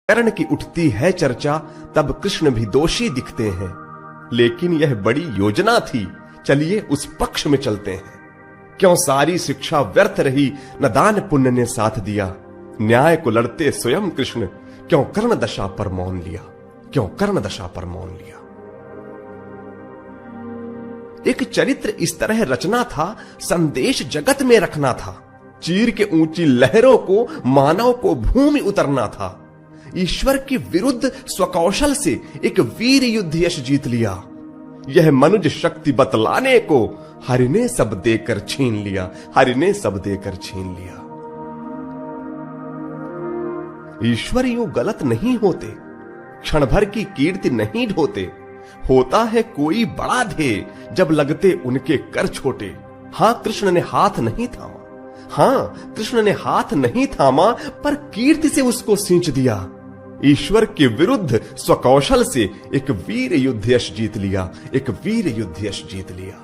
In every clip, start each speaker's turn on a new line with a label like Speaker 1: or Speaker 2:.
Speaker 1: कर्ण की उठती है चर्चा, तब कृष्ण भी दोषी दिखते हैं। लेकिन यह बड़ी योजना थी, चलिए उस पक्ष में चलते हैं। क्यों सारी शिक्षा व्यर्थ रही, न दान पुण्य ने साथ दिया। न्याय को लड़ते स्वयं कृष्ण, क्यों कर्ण दशा पर मौन लिया, क्यों कर्ण दशा पर मौन लिया। एक चरित्र इस तरह रचना था, संदेश जगत में रखना था। चीर के ऊंची लहरों को मानव को भूमि उतरना था। ईश्वर के विरुद्ध स्वकौशल से एक वीर युद्ध यश जीत लिया। यह मनुज शक्ति बतलाने को हरि ने सब देकर छीन लिया, हरि ने सब देकर छीन लिया। ईश्वर यूं गलत नहीं होते, क्षण भर की कीर्ति नहीं ढोते। होता है कोई बड़ा ध्येय, जब लगते उनके कर छोटे। हां कृष्ण ने हाथ नहीं थामा, हां कृष्ण ने हाथ नहीं थामा, पर कीर्ति से उसको सींच दिया। ईश्वर के विरुद्ध स्वकौशल से एक वीर युद्ध यश जीत लिया, एक वीर युद्ध यश जीत लिया।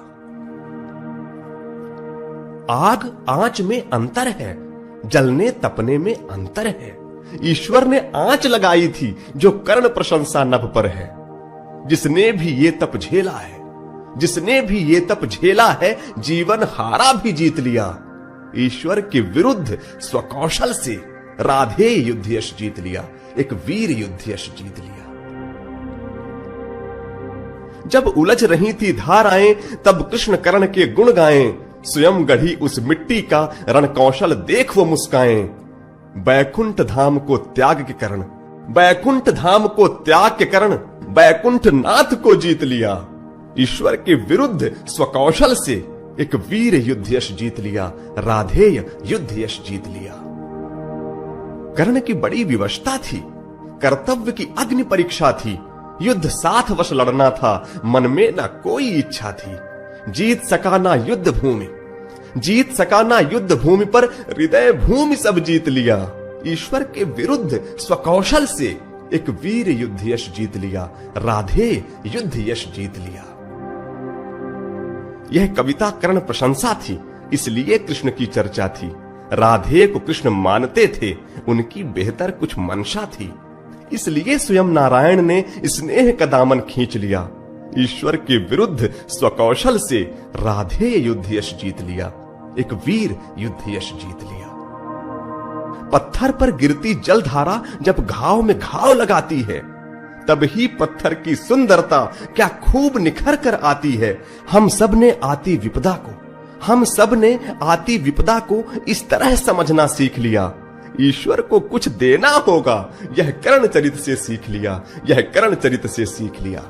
Speaker 1: आग आंच में अंतर है, जलने तपने में अंतर है। ईश्वर ने आंच लगाई थी, जो कर्ण प्रशंसा नभ पर है। जिसने भी ये तप झेला है, जिसने भी ये तप झेला है, जीवन हारा भी जीत लिया। ईश्वर के विरुद्ध स्वकौशल से राधेय युद्ध यश जीत लिया, एक वीर युद्ध यश जीत लिया। जब उलझ रही थी धाराएं, तब कृष्ण कर्ण के गुण गाएं। स्वयं गढ़ी उस मिट्टी का रणकौशल देख वो मुस्काएं। बैकुंठ धाम को त्याग के करण, बैकुंठ धाम को त्याग के करण, बैकुंठ नाथ को जीत लिया। ईश्वर के विरुद्ध स्वकौशल से एक वीर युद्ध यश जीत लिया, राधेय युद्ध यश जीत लिया। कर्ण की बड़ी विवशता थी, कर्तव्य की अग्नि परीक्षा थी। युद्ध साथ वश लड़ना था, मन में न कोई इच्छा थी। जीत सका ना युद्ध भूमि, जीत सका ना युद्ध भूमि, पर हृदय भूमि सब जीत लिया। ईश्वर के विरुद्ध स्वकौशल से एक वीर युद्ध यश जीत लिया, राधेय युद्ध यश जीत लिया। यह कविता कर्ण प्रशंसा थी, इसलिए कृष्ण की चर्चा थी। राधे को कृष्ण मानते थे, उनकी बेहतर कुछ मंशा थी। इसलिए स्वयं नारायण ने स्नेह का दामन खींच लिया। ईश्वर के विरुद्ध स्वकौशल से राधेय युद्ध यश जीत लिया, एक वीर युद्ध यश जीत लिया। पत्थर पर गिरती जलधारा जब घाव में घाव लगाती है, तब ही पत्थर की सुंदरता क्या खूब निखर कर आती है। हम सब ने आती विपदा को, हम सब ने आती विपदा को इस तरह समझना सीख लिया। ईश्वर को कुछ देना होगा, यह कर्ण चरित से सीख लिया, यह कर्ण चरित से सीख लिया।